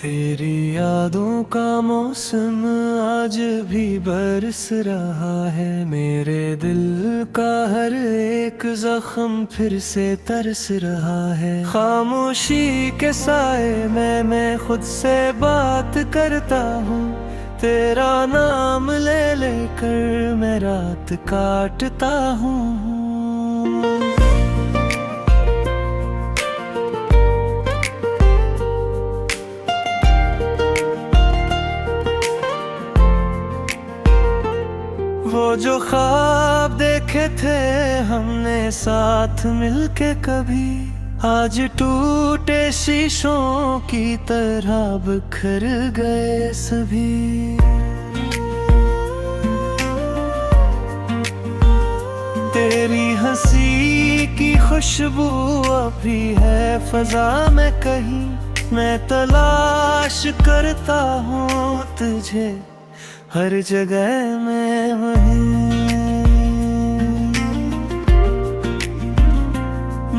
तेरी यादों का मौसम आज भी बरस रहा है। मेरे दिल का हर एक जख्म फिर से तरस रहा है। खामोशी के साए में मैं खुद से बात करता हूँ। तेरा नाम ले लेकर मैं रात काटता हूँ। वो जो ख्वाब देखे थे हमने साथ मिलके कभी, आज टूटे शीशों की तरह बिखर गए सभी। तेरी हंसी की खुशबू अभी है फजा में कहीं, मैं तलाश करता हूँ तुझे हर जगह में वहीं।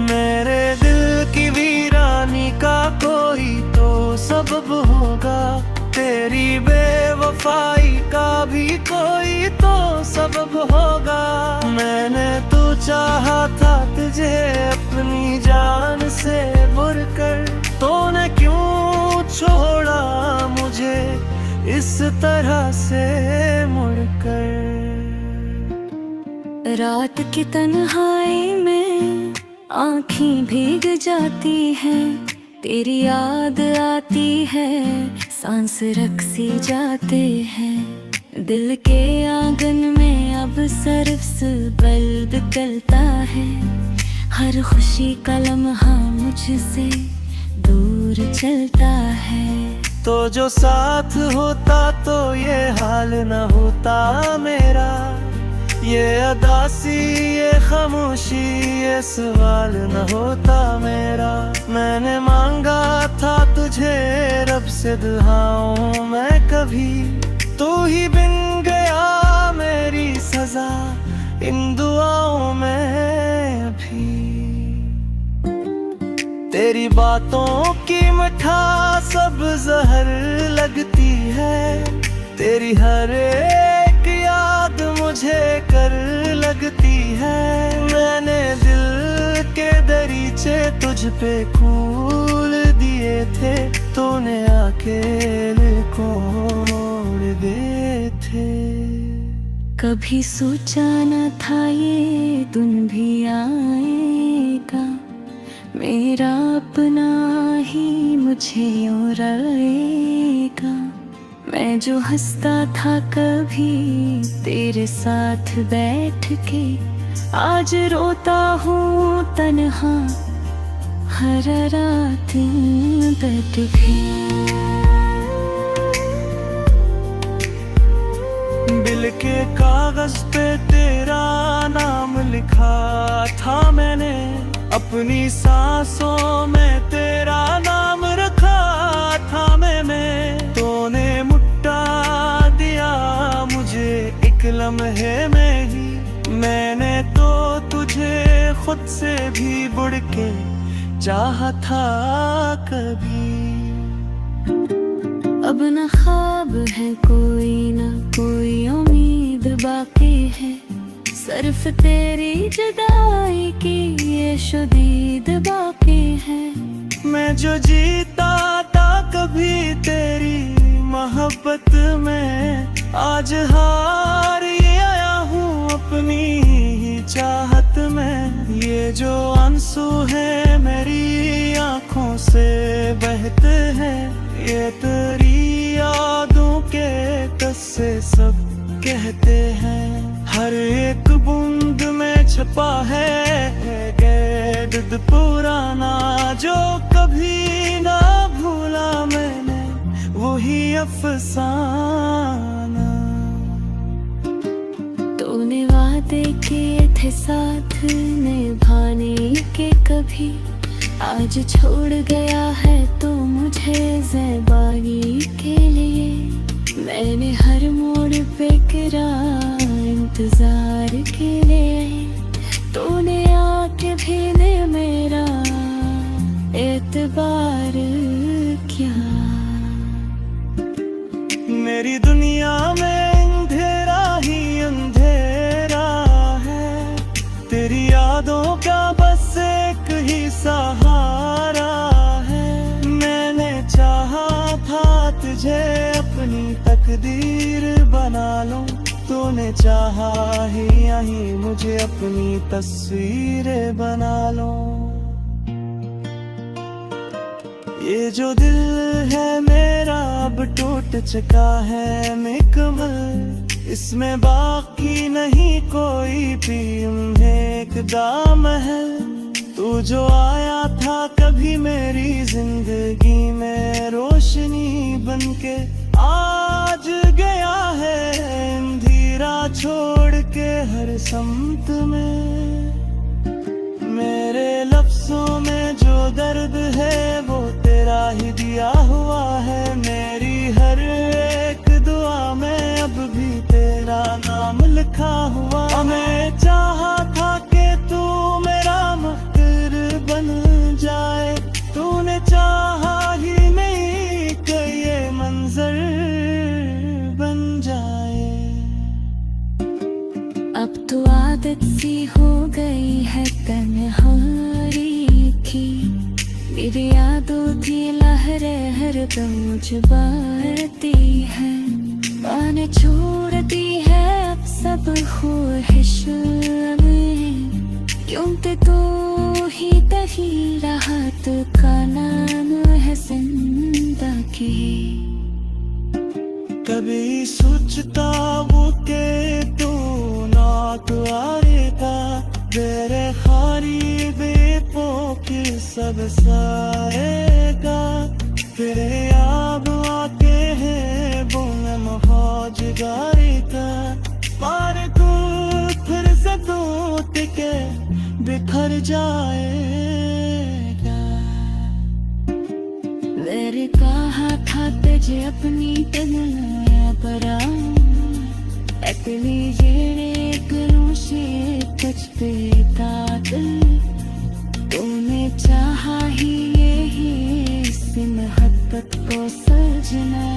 मेरे दिल की वीरानी का कोई तो सबब होगा, तेरी बेवफाई का भी कोई तो सबब होगा। मैंने तो चाहा था तुझे अपनी जान से बढ़कर, तूने क्यों छोड़ा मुझे इस तरह से मुड़कर। रात की तन्हाई में आँखें भीग जाती हैं, तेरी याद आती है, सांस रक्सी जाते हैं। दिल के आंगन में अब सिर्फ बल्ब जलता है, हर खुशी का लम्हा मुझसे दूर चलता है। तो जो साथ होता तो ये हाल न होता मेरा, ये अदासी ये खामोशी ये सवाल न होता मेरा। मैंने मांगा था तुझे रब से दुआओं में कभी, तू ही बिन गया मेरी सजा इन दुआओं में अभी। तेरी बातों की मिठास सब जहर लगती है, तेरी हर एक याद मुझे कर लगती है। मैंने दिल के दरीचे तुझ पे खोल दिए थे, तूने अकेले को मोड़ दिए थे। कभी सोचा न था ये दिन भी आएगा, मेरा अपना ही मुझे उड़ाएगा। मैं जो हंसता था कभी तेरे साथ बैठ के, आज रोता हूँ तन्हा हर रात बैठ के। दिल के कागज पे तेरा नाम लिखा था मैंने, अपनी सांसों में तेरा नाम रखा था मैंने। तूने मुट्ठा दिया मुझे एक लम्हे में ही, मैंने तो तुझे खुद से भी बढ़ के चाहा था कभी। अब न ख्वाब है कोई न कोई उम्मीद बाकी है, सिर्फ तेरी जुदाई की ये शुदीद बाकी है। मैं जो जीता था कभी तेरी मोहब्बत में, आज हार ये आया हूँ अपनी ही चाहत में। ये जो आंसू है मेरी आँखों से बहते हैं, ये तेरी यादों के किस्से सब कहते हैं। हर एक बूंद में छपा है कैद पुराना, जो कभी ना भूला मैंने वही अफसाना। तूने वादे किए थे साथ निभाने के कभी, आज छोड़ गया है तो मुझे ज़ेबानी के लिए। मैंने हर मोड़ पे करा इंतजार के लिए, तूने आके भी ने मेरा एतबार क्या। तूने चाहा ही यहीं मुझे अपनी तस्वीरें बना लो। ये जो दिल है मेरा अब टूट चुका है मुकम्मल, इसमें बाकी नहीं कोई भी एक दाम है। तू जो आया था कभी मेरी जिंदगी में रोशनी बनके, आज गया है अंधेरा छोड़ के हर समत में। मेरे लफ्जों में जो दर्द है वो तेरा ही दिया हुआ है। मेरी हर एक दुआ में अब भी तेरा नाम लिखा हुआ। मैं चाहा था कि तू मेरा मकर बन जाए, तूने चाहा ही नहीं कि ये मंजर बन जाए। अब तो आदत सी हो गई है तन्हाई की, मेरी यादों की लहरें हरदम जबाती है। मैंने छोड़ दी है अब सब ख्वाहिश में, क्योंकि तू ही तही राहत का नाम है जिंदगी। कभी सोचता वो के तू ना तो आएगा, तेरे खारी बेपो के सब साएगा। तेरे याद आते हैं बोल मौज गारी का, पार को फिर से टूट के बिखर जाएगा। मैंने कहा था तुझे अपनी दुनिया पर अपनी जेड़े गलों से कुछ पे ताकल, तूने चाहा ही यही इस मोहब्बत को सजना।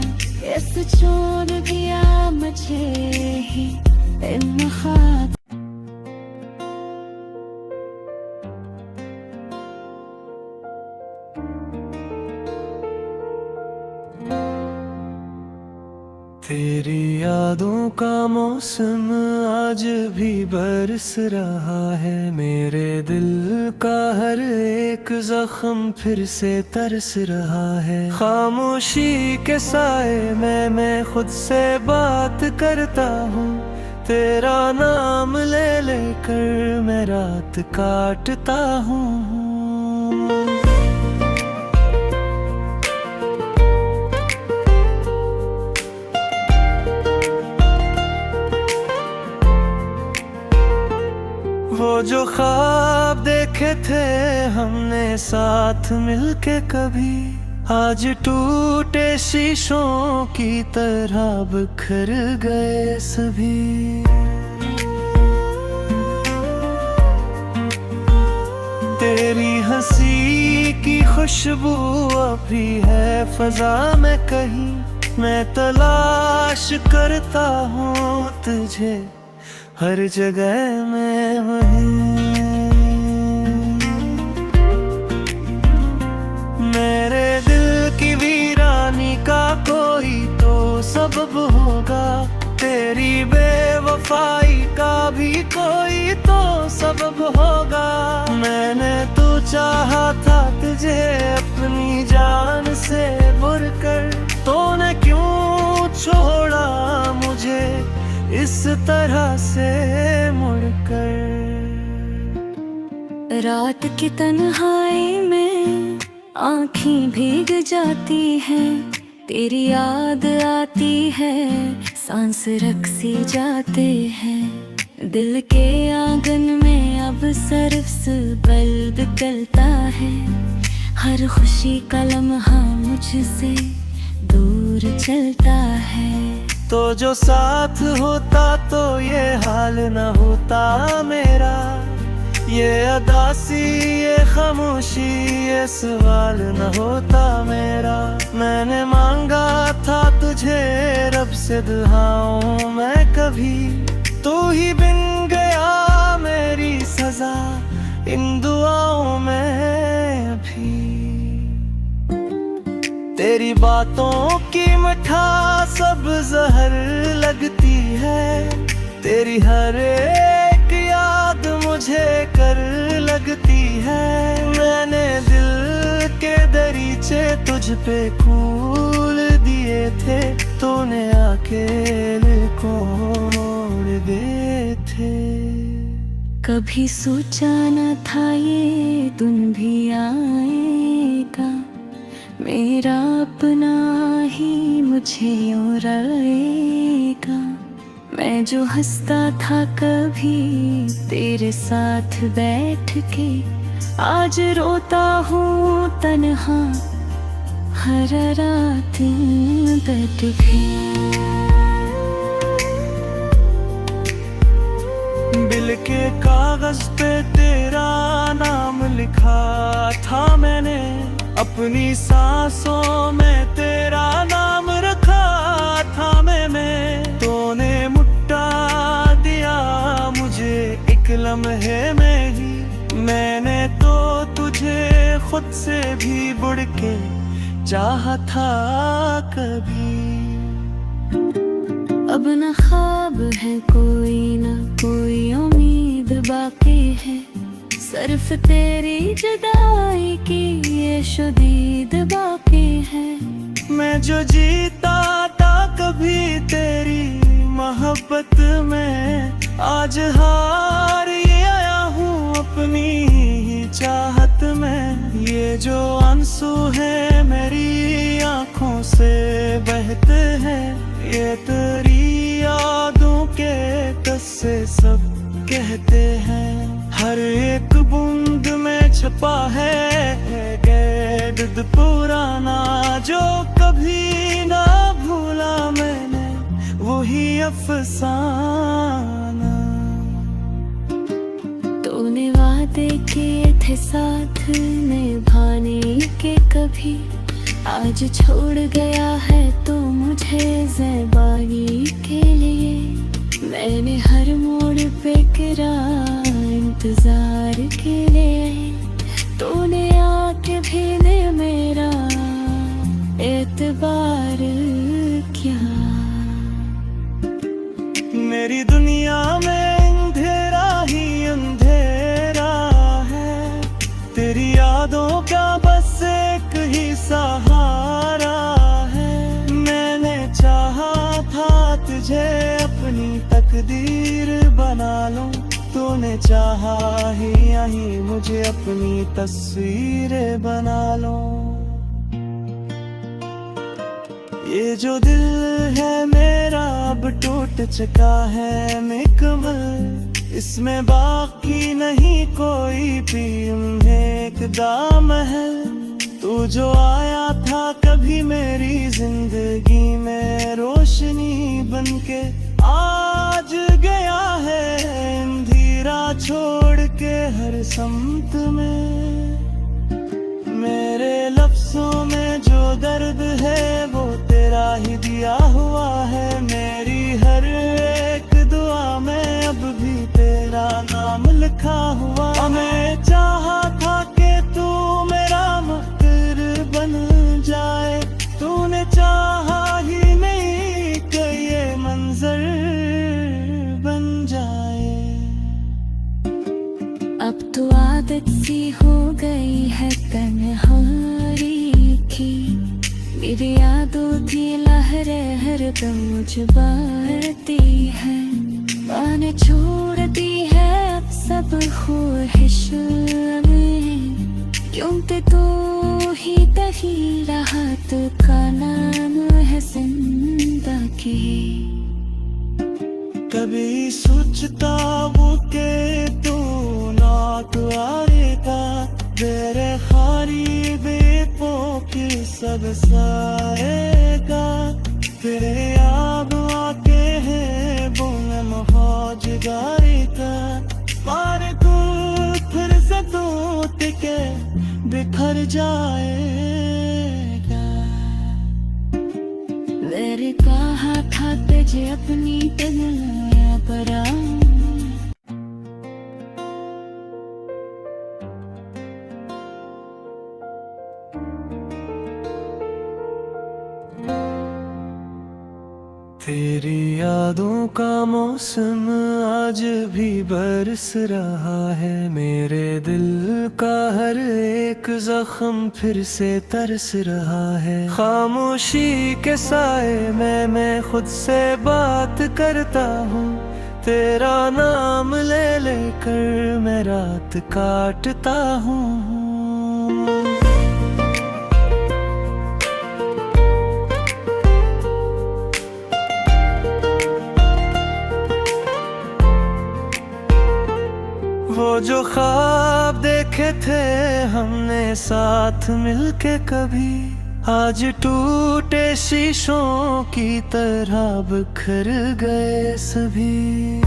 इस छोड़ दिया मुझे ही इन ख्वाब। तेरी यादों का मौसम आज भी बरस रहा है। मेरे दिल का हर एक जख्म फिर से तरस रहा है। खामोशी के साए में मैं खुद से बात करता हूँ, तेरा नाम ले लेकर मैं रात काटता हूँ। वो जो ख्वाब देखे थे हमने साथ मिलके कभी, आज टूटे शीशों की तरह बिखर गए सभी। तेरी हंसी की खुशबू अभी है फजा में कहीं, मैं तलाश करता हूँ तुझे हर जगह में वहीं। मेरे दिल की वीरानी का कोई तो सबब होगा, तेरी बेवफाई का भी कोई तो सबब होगा। मैंने तो चाहा था तुझे अपनी जान से बुरकर, तूने क्यों छोड़ा मुझे इस तरह से मुड़कर। रात की तन्हाई में आँखें भीग जाती हैं, तेरी याद आती है, सांस रक्सी जाते हैं। दिल के आंगन में अब सिर्फ बल्ब जलता है, हर खुशी का लम्हा मुझसे दूर चलता है। तो जो साथ होता तो ये हाल न होता मेरा, ये अदासी ये खामोशी ये सवाल न होता मेरा। मैंने मांगा था तुझे रब से दुआओं में कभी, तू ही बिन गया मेरी सजा इन दुआओं में अभी। तेरी बातों की मिठास सब जहर लगती है, तेरी हर एक याद मुझे कर लगती है। मैंने दिल के दरीचे तुझ पे खोल दिए थे, तूने आके दिल को मोड़ दिए थे। कभी सोचा न था ये दिन भी आएगा, मेरा अपना ही मुझे यूं रहेगा। मैं जो हंसता था कभी तेरे साथ बैठ के, आज रोता हूँ तन्हा हर रात बैठ के। दिल के कागज पे तेरा नाम लिखा था मैंने, अपनी सांसों में तेरा नाम रखा था मैंने। तूने मुट्ठा दिया मुझे एक लम्हे में ही, मैंने तो तुझे खुद से भी बढ़ के चाहा था कभी। अब न ख्वाब है कोई न कोई उम्मीद बाकी है, सिर्फ तेरी जुदाई की ये शुदीद बाकी है। मैं जो जीता था कभी तेरी मोहब्बत में, आज हार ये आया हूँ अपनी ही चाहत में। ये जो आंसू है मेरी आंखों से बहते हैं, ये तेरी यादों के किस्से सब कहते हैं। हर एक बूंद में छपा है कैद पुराना, जो कभी ना भूला मैंने वही अफसाना। तूने वादे किए थे साथ निभाने के, कभी आज छोड़ गया है तो मुझे ज़ेबानी के लिए। मैंने हर मोड़ पे करा इंतजार के लिए, तूने आके भी ने मेरा एतबार क्या। मेरी दुनिया में अंधेरा ही अंधेरा है, तेरी यादों का बस एक ही सहारा है। मैंने चाहा था तुझे अपनी तकदीर बना लूं, तूने चाहा ही यहीं मुझे अपनी तस्वीरें बना लो। ये जो दिल है मेरा अब टूट चुका है मुकम्मल, इसमें बाकी नहीं कोई भी एक दाम है। तू जो आया था कभी मेरी जिंदगी में रोशनी बनके, आज गया है अंधेरा छोड़ के हर समत में। मेरे लफ्जों में जो दर्द है वो तेरा ही दिया हुआ है, मेरी हर एक दुआ में अब भी तेरा नाम लिखा हुआ। मैं चाहा था कि तू मेरा मकर बन जाए, तूने चाहा ही नहीं कि ये मंजर बन जाए। अब तो आदत सी हो गई है तन्हाई की, मेरी यादों की लहरें हरदम जुबाती है। मैंने छोड़ दी है अब सब ख्वाहिश में, क्योंकि तू ही दही राहत का नाम है जिंदगी। कभी सोचता वो के तू ना तो आएगा, तेरे खारी बेपो की सब साएगा। तेरे याद आके है बोल मौजगारी का, मारे तू फिर से टूट के बिखर जाएगा। मेरे कहा था तुझे अपनी दुनिया पर आ, तेरी यादों का मौसम आज भी बरस रहा है, मेरे दिल का हर एक जख्म फिर से तरस रहा है। खामोशी के साए में मैं खुद से बात करता हूँ, तेरा नाम ले लेकर मैं रात काटता हूँ। वो जो ख्वाब देखे थे हमने साथ मिलके कभी, आज टूटे शीशों की तरह बिखर गए सभी।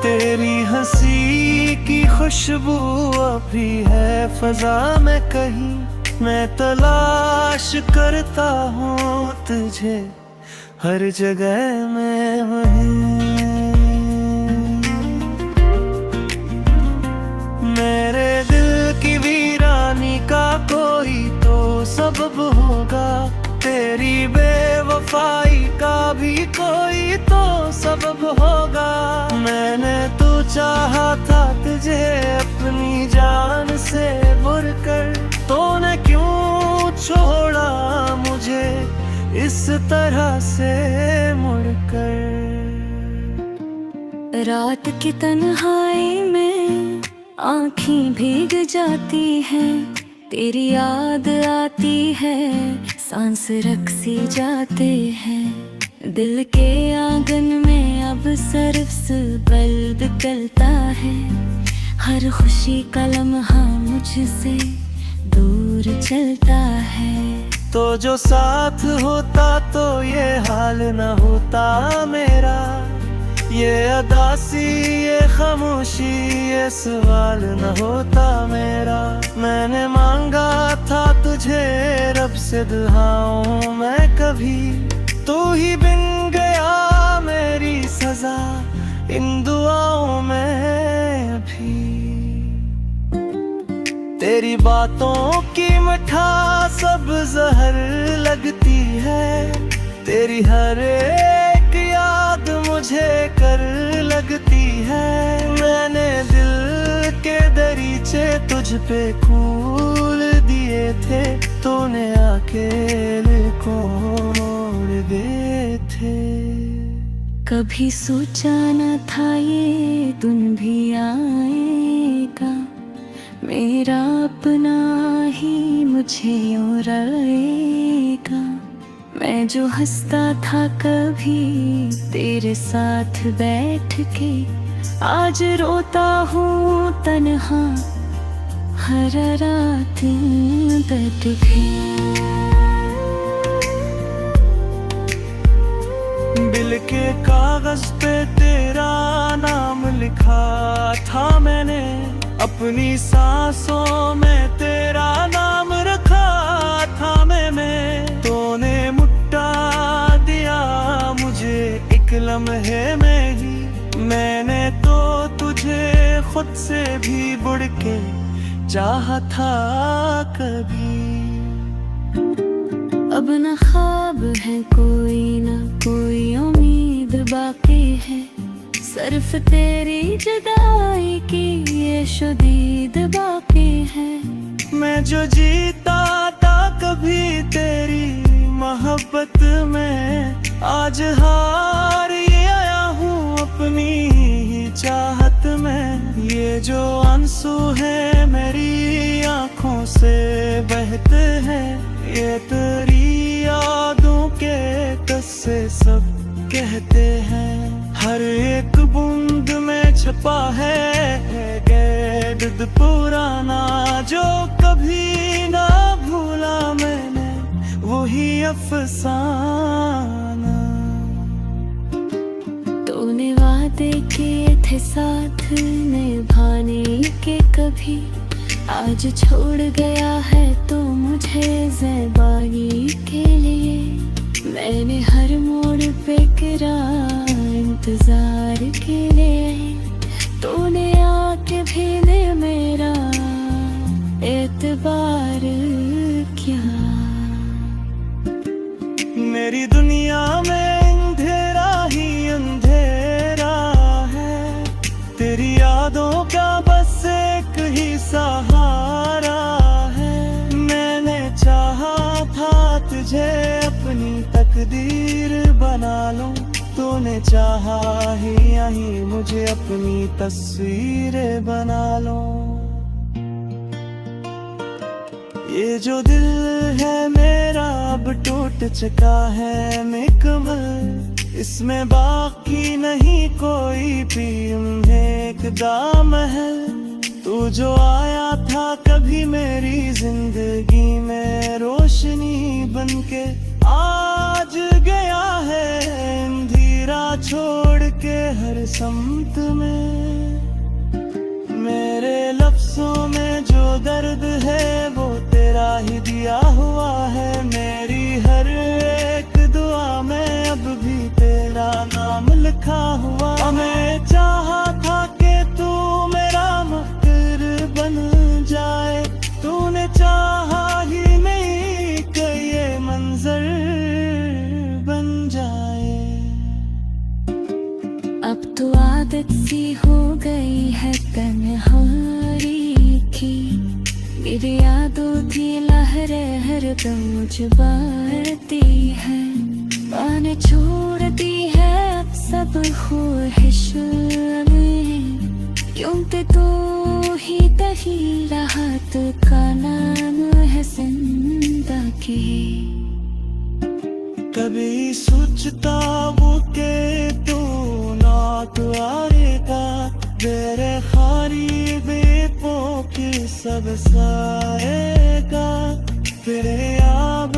तेरी हंसी की खुशबू अभी है फजा में कहीं, मैं तलाश करता हूँ तुझे हर जगह में वहीं। मेरे दिल की वीरानी का कोई तो सबब होगा, तेरी बेवफाई का भी कोई तो सबब होगा। मैंने तो चाहा था तुझे अपनी जान से बढ़कर, तूने क्यों छोड़ा मुझे इस तरह से मुड़कर। रात की तन्हाई में आँखें भीग जाती हैं, तेरी याद आती है, सांस रक्सी जाते हैं। दिल के आंगन में अब सिर्फ बल्ब जलता है, हर खुशी का लम्हा मुझसे दूर चलता है। तो जो साथ होता तो ये हाल न होता मेरा, ये अदासी ये खामोशी ये सवाल न होता मेरा। मैंने मांगा था तुझे रब से दुआओं मैं कभी, तू ही बिन गया मेरी सजा इन दुआओं में अभी। तेरी बातों की मिठास सब जहर लगती है, तेरी हर एक याद मुझे कर लगती है। मैंने दिल के दरीचे तुझ पे खोल दिए थे, तूने अकेले को मोड़ दिए थे। कभी सोचा न था ये दिन भी आएगा, मेरा अपना ही मुझे यूं रहेगा। मैं जो हंसता था कभी तेरे साथ बैठ के, आज रोता हूँ तन्हा हर रात दर्द भी। दिल के कागज पे तेरा नाम लिखा था मैंने, अपनी सांसों में तेरा नाम रखा था मैंने। तूने मुट्ठा दिया मुझे एक लम्हे में ही, मैंने तो तुझे खुद से भी बढ़ के चाहा था कभी। अब न ख्वाब है कोई न कोई उम्मीद बाकी है, सिर्फ तेरी जुदाई की ये शुदीद बाकी है। मैं जो जीता था कभी तेरी मोहब्बत में, आज हार ये आया हूँ अपनी ही चाहत में। ये जो आंसू है मेरी आँखों से बहते हैं, ये तेरी यादों के किस्से सब कहते हैं। हर एक बूंद में छपा है कैद पुराना, जो कभी ना भूला मैंने वही अफसाना। तूने वादे किए थे साथ निभाने के कभी, आज छोड़ गया है तो मुझे ज़ेबानी के लिए। मैंने हर मोड़ पे करा इंतजार के लिए, तूने आके भी ने मेरा एतबार किया। मेरी दुनिया में अंधेरा ही अंधेरा है, तेरी यादों का बस एक ही सहारा है। मैंने चाहा था तुझे अपनी तकदीर बना लूं, तूने चाहा ही यहीं मुझे अपनी तस्वीरें बना लो। ये जो दिल है मेरा अब टूट चुका है मुकम्मल, इसमें बाकी नहीं कोई भी एक दामहल। तू जो आया था कभी मेरी जिंदगी में रोशनी बनके, आज गया है अंधेरा छोड़ के हर समत में। मेरे लफ्जों में जो दर्द है वो तेरा ही दिया हुआ है, मेरी हर एक दुआ में अब भी तेरा नाम लिखा हुआ। मैं चाहा था कि तू मेरा मकर बन जाए, तूने चाहा ही नहीं कि ये मंजर बन जाए। अब तो आदत सी हो गई है तन्हाई की, मेरी यादों की लहरें हरदम मुझ बारती है। मैंने छोड़ दी है अब सब ख्वाहिश में, क्योंकि तू ही तही राहत का नाम है जिंदगी। कभी सोचता वो के तू नात आएगा, तेरे खारी बेपों की सब साएगा, तेरे याद